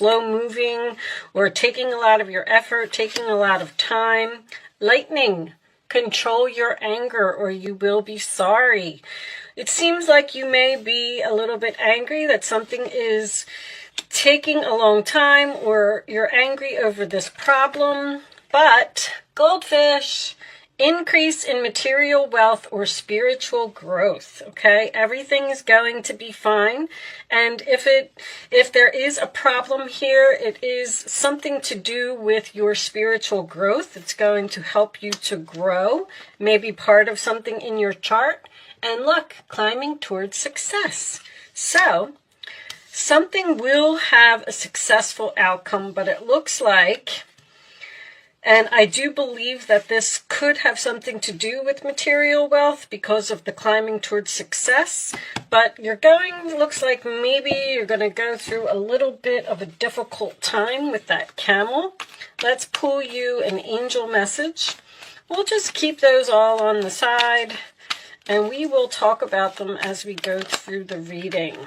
slow moving or taking a lot of your effort, taking a lot of time. Lightning, control your anger or you will be sorry. It seems like you may be a little bit angry that something is taking a long time or you're angry over this problem. But goldfish, increase in material wealth or spiritual growth, okay? Everything is going to be fine. And if there is a problem here, it is something to do with your spiritual growth. It's going to help you to grow, maybe part of something in your chart. And look, climbing towards success. So something will have a successful outcome, but it looks like, and I do believe that this could have something to do with material wealth because of the climbing towards success. But looks like maybe you're going to go through a little bit of a difficult time with that camel. Let's pull you an angel message. We'll just keep those all on the side, and we will talk about them as we go through the reading.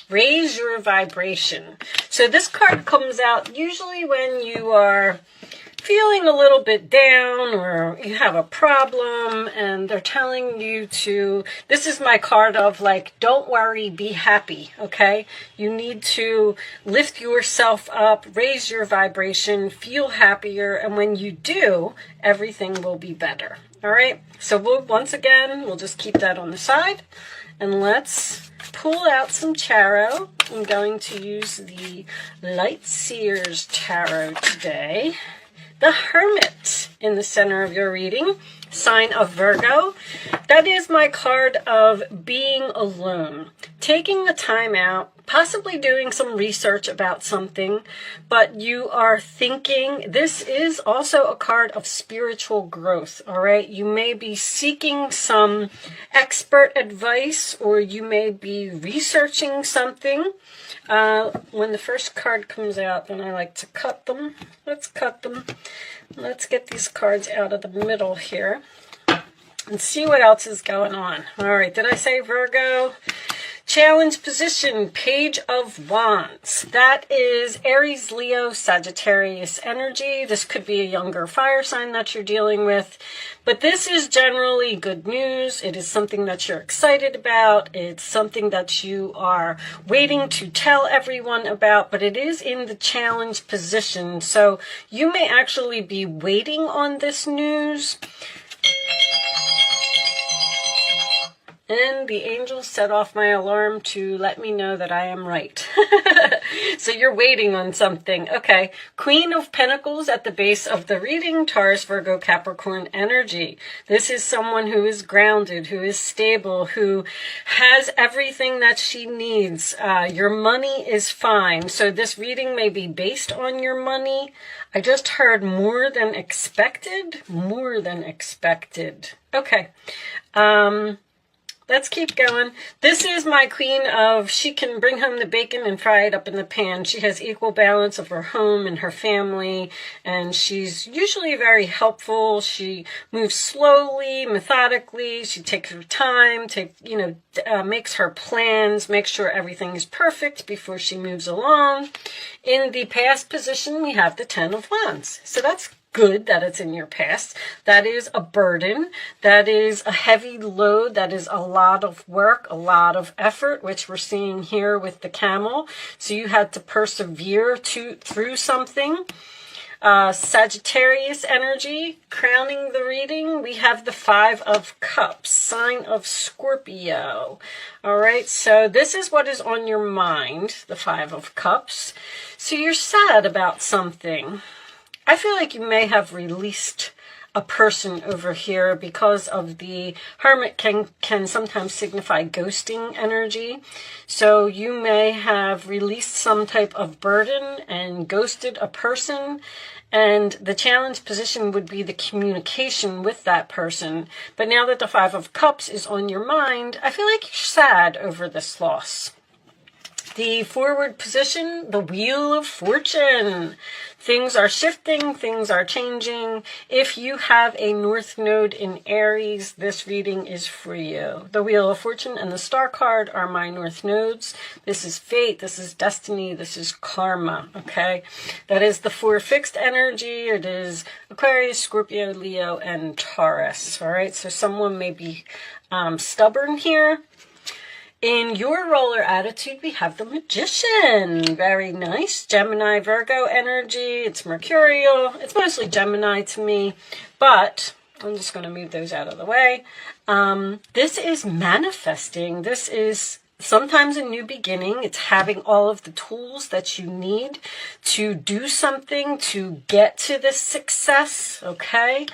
Raise your vibration. So this card comes out usually when you are feeling a little bit down or you have a problem and they're telling you to, this is my card of like, don't worry, be happy, okay? You need to lift yourself up, raise your vibration, feel happier, and when you do, everything will be better, all right? So once again, we'll just keep that on the side and let's pull out some tarot. I'm going to use the Light Seers Tarot today. The Hermit in the center of your reading, sign of Virgo. That is my card of being alone, taking a time out, possibly doing some research about something, but you are thinking. This is also a card of spiritual growth, all right? You may be seeking some expert advice or you may be researching something. When the first card comes out, then I like to cut them. Let's cut them. Let's get these cards out of the middle here and see what else is going on. All right, did I say Virgo? Challenge position, Page of Wands. That is Aries, Leo, Sagittarius energy. This could be a younger fire sign that you're dealing with. But this is generally good news. It is something that you're excited about. It's something that you are waiting to tell everyone about. But it is in the challenge position. So you may actually be waiting on this news. And the angels set off my alarm to let me know that I am right. So you're waiting on something. Okay. Queen of Pentacles at the base of the reading, Taurus, Virgo, Capricorn energy. This is someone who is grounded, who is stable, who has everything that she needs. Your money is fine. So this reading may be based on your money. I just heard more than expected. More than expected. Okay. Let's keep going. This is my queen of, she can bring home the bacon and fry it up in the pan. She has equal balance of her home and her family, and she's usually very helpful. She moves slowly, methodically. She takes her time, makes her plans, makes sure everything is perfect before she moves along. In the past position, we have the Ten of Wands. So that's good that it's in your past. That is a burden. That is a heavy load. That is a lot of work, a lot of effort, which we're seeing here with the camel. So you had to persevere through something. Sagittarius energy, crowning the reading, we have the Five of Cups, sign of Scorpio. All right, so this is what is on your mind, the Five of Cups. So you're sad about something. I feel like you may have released a person over here because of the Hermit can sometimes signify ghosting energy. So you may have released some type of burden and ghosted a person. And the challenge position would be the communication with that person. But now that the Five of Cups is on your mind, I feel like you're sad over this loss. The forward position, the Wheel of Fortune. Things are shifting, things are changing. If you have a North Node in Aries, this reading is for you. The Wheel of Fortune and the Star card are my North Nodes. This is fate, this is destiny, this is karma, okay? That is the 4 fixed energy. It is Aquarius, Scorpio, Leo, and Taurus, all right? So someone may be stubborn here. In your roller attitude, we have the Magician. Very nice. Gemini, Virgo energy. It's mercurial. It's mostly Gemini to me, but I'm just going to move those out of the way. This is manifesting. This is sometimes a new beginning. It's having all of the tools that you need to do something, to get to this success, okay?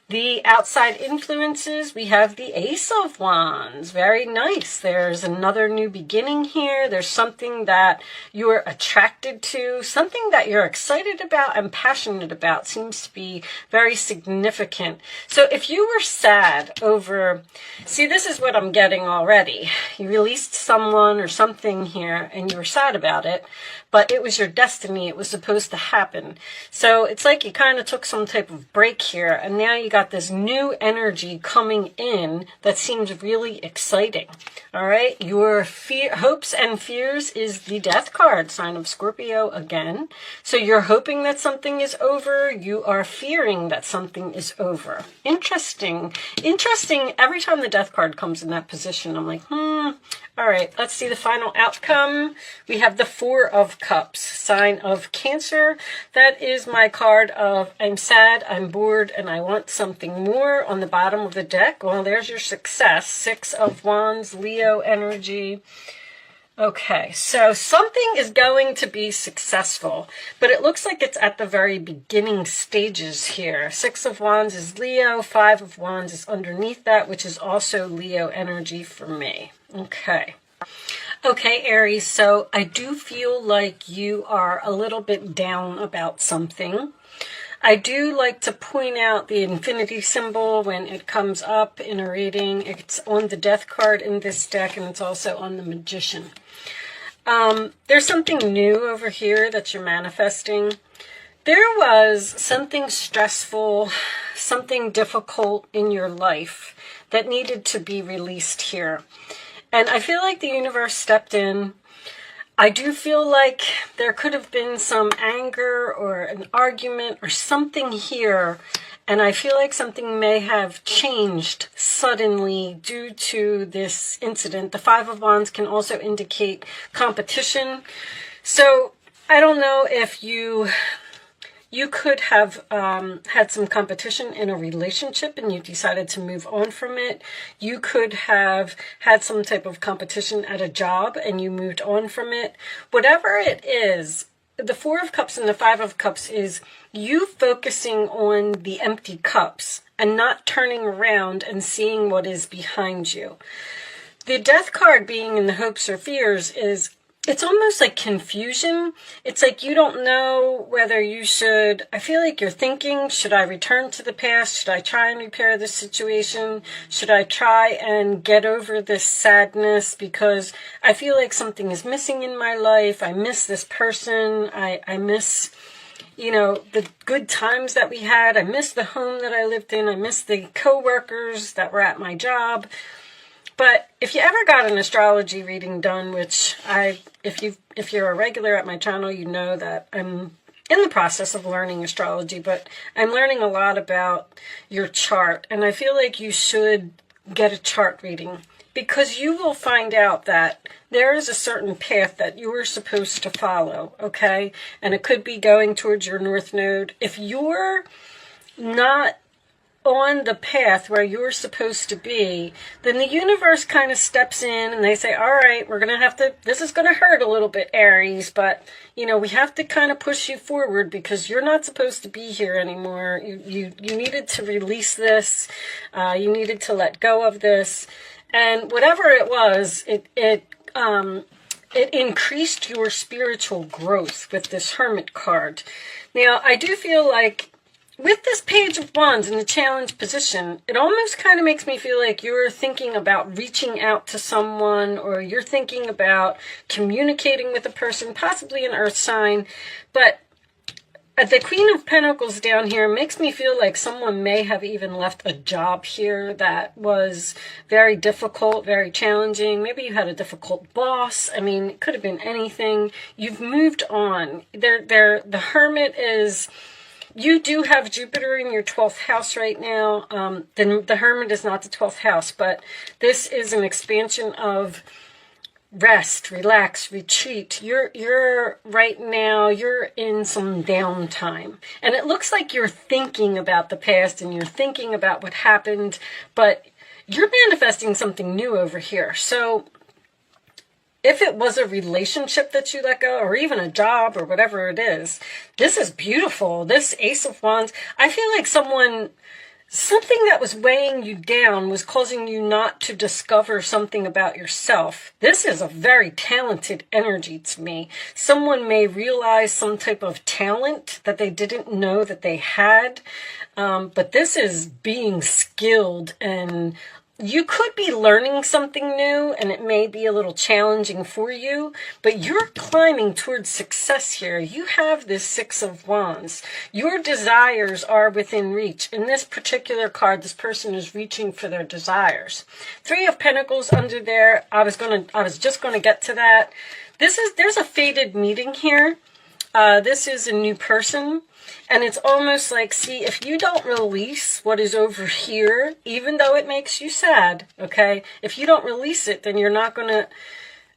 The outside influences, we have the Ace of Wands. Very nice. There's another new beginning here. There's something that you're attracted to, something that you're excited about and passionate about. Seems to be very significant. So if you were sad over, see, this is what I'm getting already. You released someone or something here and you were sad about it, but it was your destiny. It was supposed to happen. So it's like you kind of took some type of break here, and now you got this new energy coming in that seems really exciting. All right, your hopes and fears is the Death card, sign of Scorpio again. So you're hoping that something is over. You are fearing that something is over. Interesting. Interesting. Every time the Death card comes in that position, I'm like, All right, let's see the final outcome. We have the 4 of Cups, sign of Cancer. That is my card of I'm sad, I'm bored, and I want something more on the bottom of the deck. Well, there's your success. 6 of Wands, Leo energy. Okay, so something is going to be successful, but it looks like it's at the very beginning stages here. 6 of Wands is Leo, 5 of Wands is underneath that, which is also Leo energy for me. Okay. Okay, Aries, so I do feel like you are a little bit down about something. I do like to point out the infinity symbol when it comes up in a reading. It's on the Death card in this deck, and it's also on the Magician. There's something new over here that you're manifesting. There was something stressful, something difficult in your life that needed to be released here. And I feel like the universe stepped in. I do feel like there could have been some anger or an argument or something here. And I feel like something may have changed suddenly due to this incident. The 5 of Wands can also indicate competition. So I don't know if you could have had some competition in a relationship and you decided to move on from it. You could have had some type of competition at a job and you moved on from it. Whatever it is, the 4 of Cups and the 5 of Cups is you focusing on the empty cups and not turning around and seeing what is behind you. The Death card being in the hopes or fears is, it's almost like confusion. It's like you don't know whether you should, I feel like you're thinking, should I return to the past? Should I try and repair this situation? Should I try and get over this sadness? Because I feel like something is missing in my life. I miss this person. I miss, you know, the good times that we had. I miss the home that I lived in. I miss the coworkers that were at my job. But if you ever got an astrology reading done, which if you're a regular at my channel, you know that I'm in the process of learning astrology, but I'm learning a lot about your chart. And I feel like you should get a chart reading because you will find out that there is a certain path that you are supposed to follow, okay? And it could be going towards your North Node. If you're not on the path where you're supposed to be, then the universe kind of steps in and they say, all right, we're going to have to, this is going to hurt a little bit, Aries, but, you know, we have to kind of push you forward because you're not supposed to be here anymore. You needed to release this. You needed to let go of this. And whatever it was, it increased your spiritual growth with this Hermit card. Now, I do feel like with this Page of Wands in the challenge position, it almost kind of makes me feel like you're thinking about reaching out to someone, or you're thinking about communicating with a person, possibly an earth sign. But the Queen of Pentacles down here makes me feel like someone may have even left a job here that was very difficult, very challenging. Maybe you had a difficult boss. I mean, it could have been anything. You've moved on. The Hermit is... You do have Jupiter in your 12th house right now. The Hermit is not the 12th house, but this is an expansion of rest, relax, retreat. You're right now, you're in some downtime. And it looks like you're thinking about the past and you're thinking about what happened, but you're manifesting something new over here. So if it was a relationship that you let go, or even a job, or whatever it is, this is beautiful. This Ace of Wands, I feel like something that was weighing you down was causing you not to discover something about yourself. This is a very talented energy to me. Someone may realize some type of talent that they didn't know that they had, but this is being skilled, and you could be learning something new, and it may be a little challenging for you, but you're climbing towards success here. You have this Six of Wands. Your desires are within reach. In this particular card, this person is reaching for their desires. Three of Pentacles under there. I was just gonna get to that. There's a fated meeting here. This is a new person. And it's almost like, see, if you don't release what is over here, even though it makes you sad, okay? If you don't release it, then you're not going to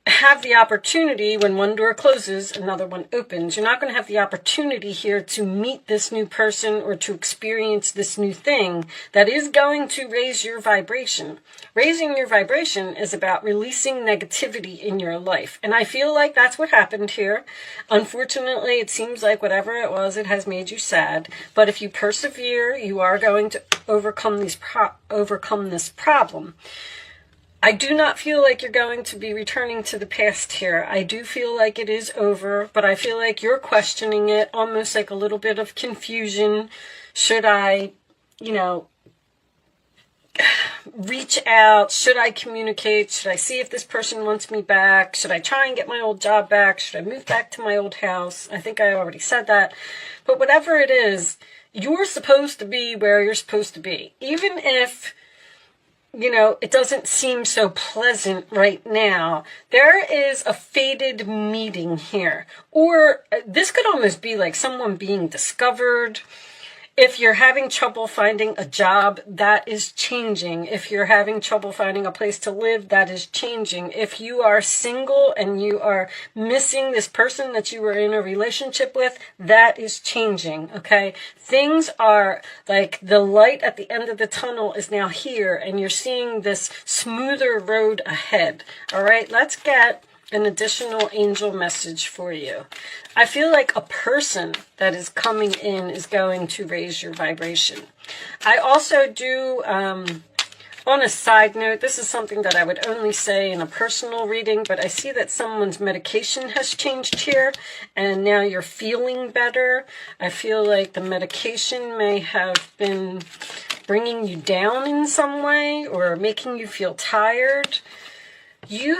have the opportunity when one door closes, another one opens. You're not going to have the opportunity here to meet this new person or to experience this new thing that is going to raise your vibration. Raising your vibration is about releasing negativity in your life. And I feel like that's what happened here. Unfortunately, it seems like whatever it was, it has made you sad. But if you persevere, you are going to overcome this problem. I do not feel like you're going to be returning to the past here. I do feel like it is over, but I feel like you're questioning it, almost like a little bit of confusion. Should I, reach out? Should I communicate? Should I see if this person wants me back? Should I try and get my old job back? Should I move back to my old house? I think I already said that. But whatever it is, you're supposed to be where you're supposed to be. Even if it doesn't seem so pleasant right now, there is a fated meeting here. Or this could almost be like someone being discovered. If you're having trouble finding a job, that is changing. If you're having trouble finding a place to live, that is changing. If you are single and you are missing this person that you were in a relationship with, that is changing, okay? Things are like the light at the end of the tunnel is now here, and you're seeing this smoother road ahead, all right? Let's get an additional angel message for you. I feel like a person that is coming in is going to raise your vibration. I also do, on a side note, this is something that I would only say in a personal reading, but I see that someone's medication has changed here, and now you're feeling better. I feel like the medication may have been bringing you down in some way or making you feel tired. You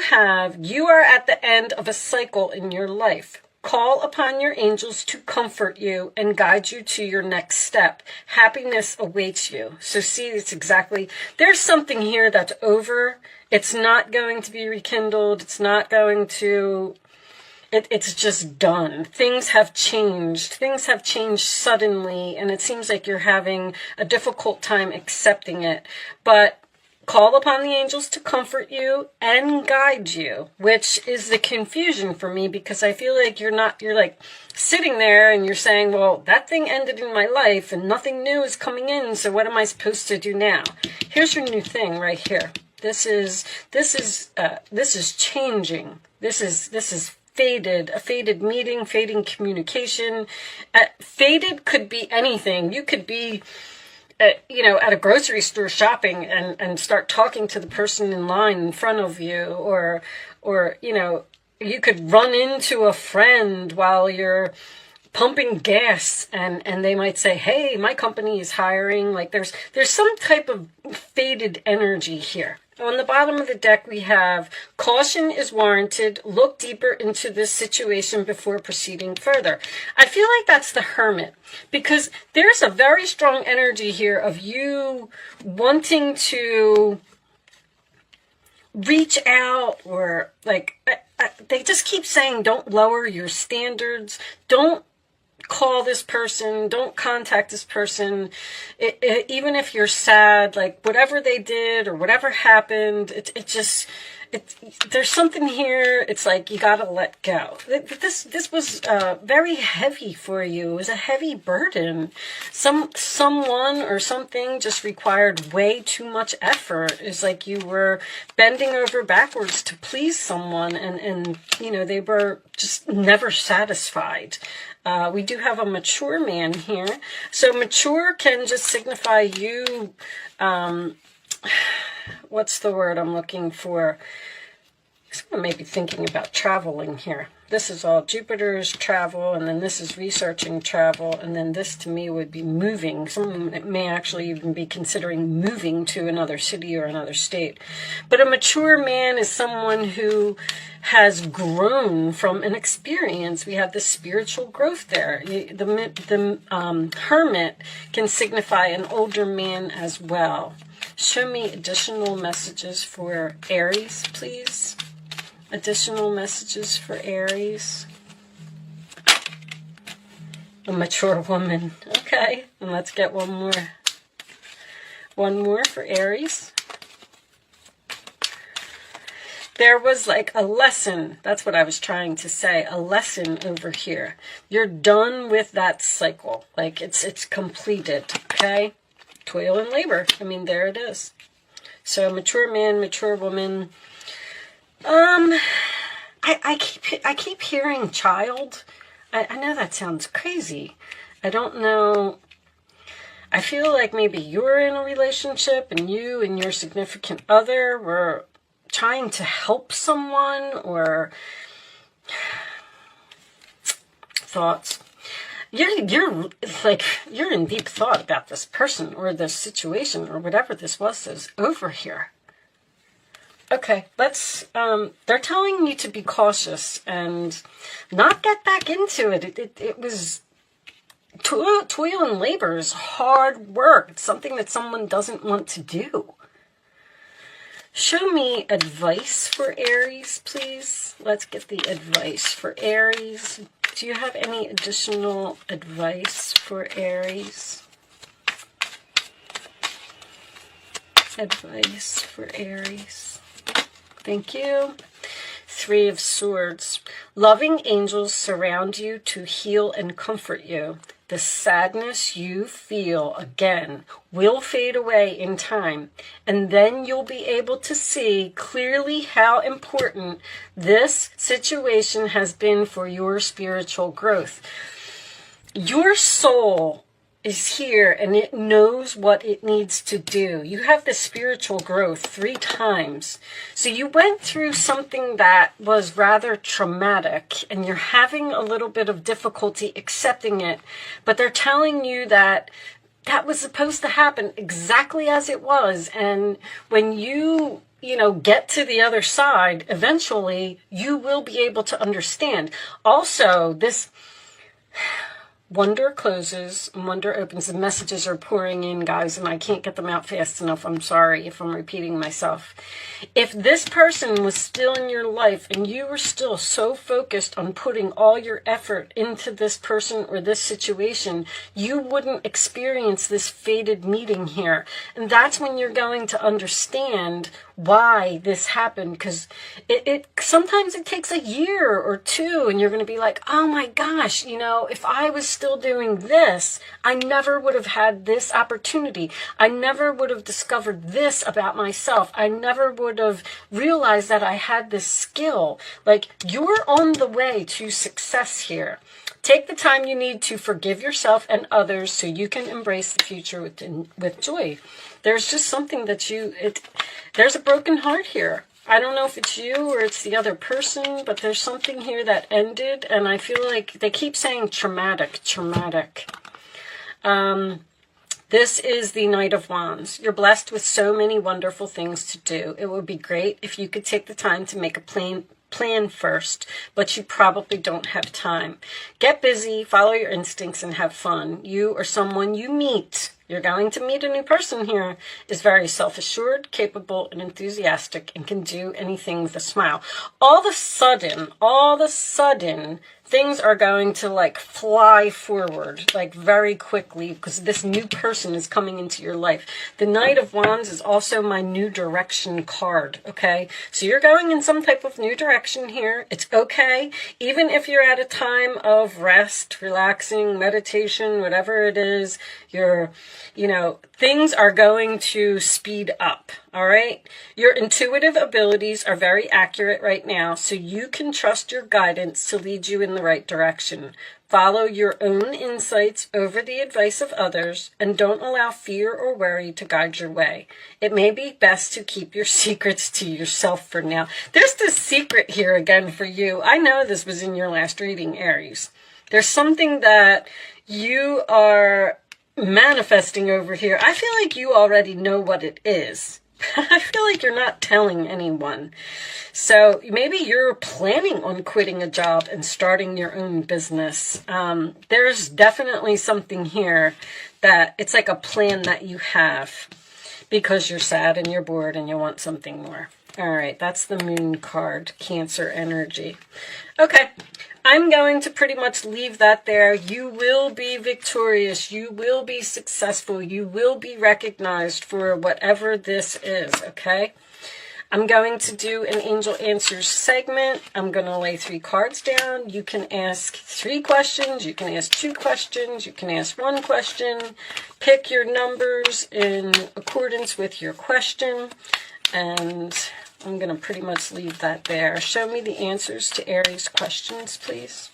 are at the end of a cycle in your life. Call upon your angels to comfort you and guide you to your next step. Happiness awaits you. So see, it's exactly, there's something here that's over. It's not going to be rekindled. It's not going to, it's just done. Things have changed. Things have changed suddenly, and it seems like you're having a difficult time accepting it. But call upon the angels to comfort you and guide you, which is the confusion for me, because I feel like you're like sitting there and you're saying, well, that thing ended in my life and nothing new is coming in, so what am I supposed to do now? Here's your new thing right here. This is changing. This is fated, a fated meeting, fading communication. Faded could be anything. You could be at a grocery store shopping and start talking to the person in line in front of you, or you could run into a friend while you're pumping gas, and they might say, hey, my company is hiring. Like there's some type of faded energy here. On the bottom of the deck, we have caution is warranted. Look deeper into this situation before proceeding further. I feel like that's the Hermit, because there's a very strong energy here of you wanting to reach out, or like they just keep saying, don't lower your standards. Don't call this person, don't contact this person, even if you're sad, like whatever they did or whatever happened, there's something here. It's like you gotta let go. This was very heavy for you. It was a heavy burden. Someone or something just required way too much effort. It's like you were bending over backwards to please someone, and they were just never satisfied. We do have a mature man here. So mature can just signify you, what's the word I'm looking for? Someone may be thinking about traveling here. This is all Jupiter's travel, and then this is researching travel, and then this to me would be moving. Someone may actually even be considering moving to another city or another state. But a mature man is someone who has grown from an experience. We have the spiritual growth there. The Hermit can signify an older man as well. Show me additional messages for Aries, please. Additional messages for Aries. A mature woman. Okay, and let's get one more. One more for Aries. There was like a lesson. That's what I was trying to say. A lesson over here. You're done with that cycle. Like it's completed. Okay? Toil and labor. I mean, there it is. So mature man, mature woman. I keep hearing child. I know that sounds crazy. I don't know. I feel like maybe you're in a relationship and you and your significant other were trying to help someone, or thoughts. You're in deep thought about this person or this situation or whatever this was that's over here. Okay, let's, they're telling you to be cautious and not get back into it. It was toil and labor is hard work. It's something that someone doesn't want to do. Show me advice for Aries, please. Let's get the advice for Aries. Do you have any additional advice for Aries? Advice for Aries. Thank you. 3 of Swords. Loving angels surround you to heal and comfort you. The sadness you feel, again, will fade away in time, and then you'll be able to see clearly how important this situation has been for your spiritual growth. Your soul is here, and it knows what it needs to do. You have the spiritual growth 3 times. So you went through something that was rather traumatic, and you're having a little bit of difficulty accepting it, but they're telling you that that was supposed to happen exactly as it was, and when you get to the other side, eventually you will be able to understand. Also, this wonder closes, wonder opens. The messages are pouring in, guys, and I can't get them out fast enough. I'm sorry if I'm repeating myself. If this person was still in your life and you were still so focused on putting all your effort into this person or this situation, you wouldn't experience this fated meeting here. And that's when you're going to understand why this happened, because it sometimes it takes a year or 2, and you're going to be like, oh my gosh, if I was still doing this, I never would have had this opportunity. I never would have discovered this about myself. I never would have realized that I had this skill. Like, you're on the way to success here. Take the time you need to forgive yourself and others so you can embrace the future with joy. There's just something that there's a broken heart here. I don't know if it's you or it's the other person, but there's something here that ended, and I feel like they keep saying traumatic. This is the Knight of Wands. You're blessed with so many wonderful things to do. It would be great if you could take the time to make a plan first, but you probably don't have time. Get busy, follow your instincts, and have fun. You or someone you meet, you're going to meet a new person here, is very self-assured, capable, and enthusiastic, and can do anything with a smile. All of a sudden, things are going to like fly forward, like very quickly, because this new person is coming into your life. The Knight of Wands is also my new direction card, okay? So you're going in some type of new direction here. It's okay. Even if you're at a time of rest, relaxing, meditation, whatever it is, things are going to speed up, all right? Your intuitive abilities are very accurate right now, so you can trust your guidance to lead you in the right direction. Follow your own insights over the advice of others, and don't allow fear or worry to guide your way. It may be best to keep your secrets to yourself for now. There's this secret here again for you. I know this was in your last reading, Aries. There's something that you are manifesting over here. I feel like you already know what it is. I feel like you're not telling anyone. So maybe you're planning on quitting a job and starting your own business. There's definitely something here that it's like a plan that you have because you're sad and you're bored and you want something more. All right, that's the Moon card, Cancer energy. Okay, I'm going to pretty much leave that there. You will be victorious. You will be successful. You will be recognized for whatever this is, okay? I'm going to do an Angel Answers segment. I'm going to lay 3 cards down. You can ask 3 questions. You can ask 2 questions. You can ask 1 question. Pick your numbers in accordance with your question. And I'm going to pretty much leave that there. Show me the answers to Aries questions, please.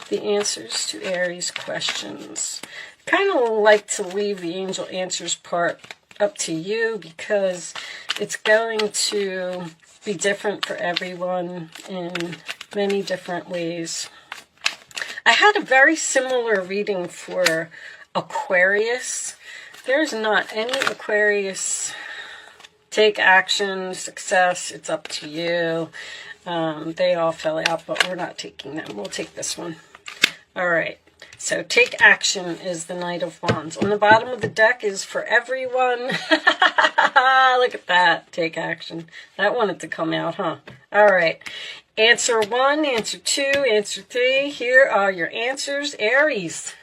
The answers to Aries questions. Kind of like to leave the Angel Answers part up to you because it's going to be different for everyone in many different ways. I had a very similar reading for Aquarius. There's not any Aquarius. Take action, success, it's up to you. They all fell out, but we're not taking them. We'll take this one. All right. So take action is the Knight of Wands. On the bottom of the deck is for everyone. Look at that. Take action. That wanted to come out, huh? All right. Answer 1, answer 2, answer 3. Here are your answers. Aries.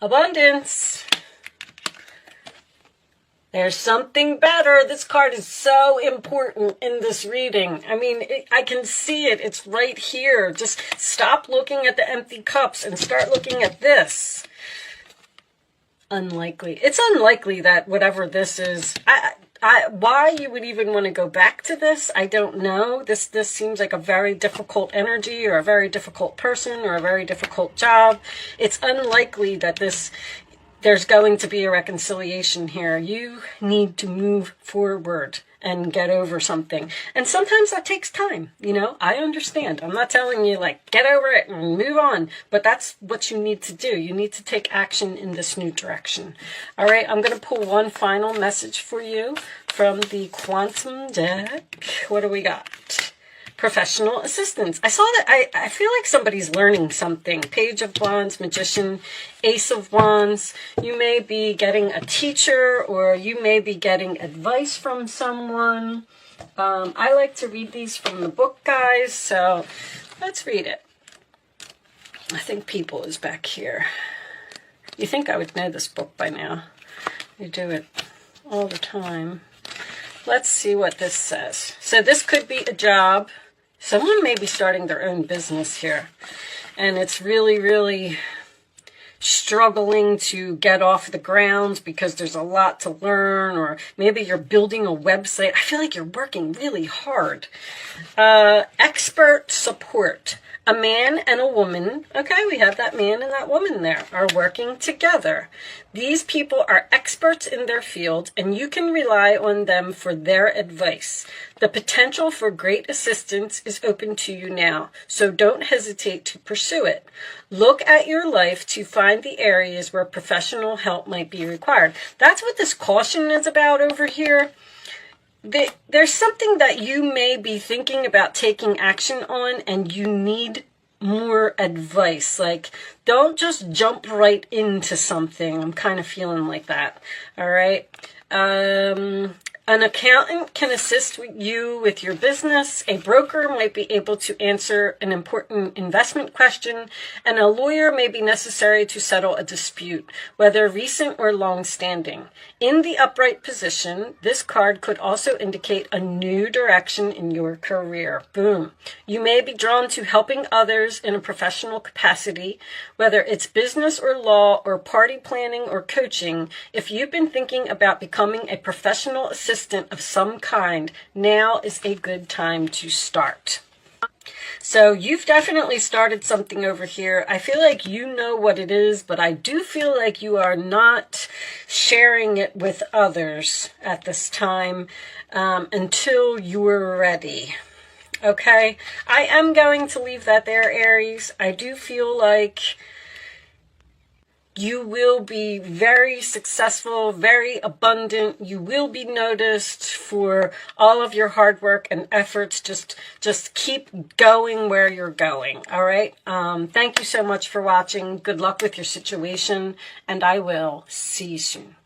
Abundance. There's something better. This card is so important in this reading. I mean, I can see it. It's right here. Just stop looking at the empty cups and start looking at this. Unlikely. It's unlikely that whatever this is, why you would even want to go back to this, I don't know. This seems like a very difficult energy or a very difficult person or a very difficult job. It's unlikely that there's going to be a reconciliation here. You need to move forward and get over something. And sometimes that takes time, I understand. I'm not telling you, get over it and move on. But that's what you need to do. You need to take action in this new direction. All right, I'm going to pull one final message for you from the Quantum deck. What do we got? Professional assistance. I saw that. I feel like somebody's learning something. Page of Wands, Magician, Ace of Wands. You may be getting a teacher or you may be getting advice from someone. I like to read these from the book, guys, so let's read it. I think People is back here. You think I would know this book by now. You do it all the time. Let's see what this says. So this could be a job. Someone may be starting their own business here, and it's really, really struggling to get off the ground because there's a lot to learn, or maybe you're building a website. I feel like you're working really hard. Expert support. A man and a woman, okay, we have that man and that woman there, are working together. These people are experts in their field, and you can rely on them for their advice. The potential for great assistance is open to you now, so don't hesitate to pursue it. Look at your life to find the areas where professional help might be required. That's what this caution is about over here. There's something that you may be thinking about taking action on, and you need more advice. Like, don't just jump right into something. I'm kind of feeling like that. All right. An accountant can assist you with your business. A broker might be able to answer an important investment question, and a lawyer may be necessary to settle a dispute, whether recent or long-standing. In the upright position, this card could also indicate a new direction in your career. Boom. You may be drawn to helping others in a professional capacity, whether it's business or law or party planning or coaching. If you've been thinking about becoming a professional assistant of some kind, now is a good time to start. So you've definitely started something over here. I feel like you know what it is, but I do feel like you are not sharing it with others at this time until you're ready. Okay? I am going to leave that there, Aries. I do feel like you will be very successful, very abundant. You will be noticed for all of your hard work and efforts. Just keep going where you're going. All right. Thank you so much for watching. Good luck with your situation, and I will see you soon.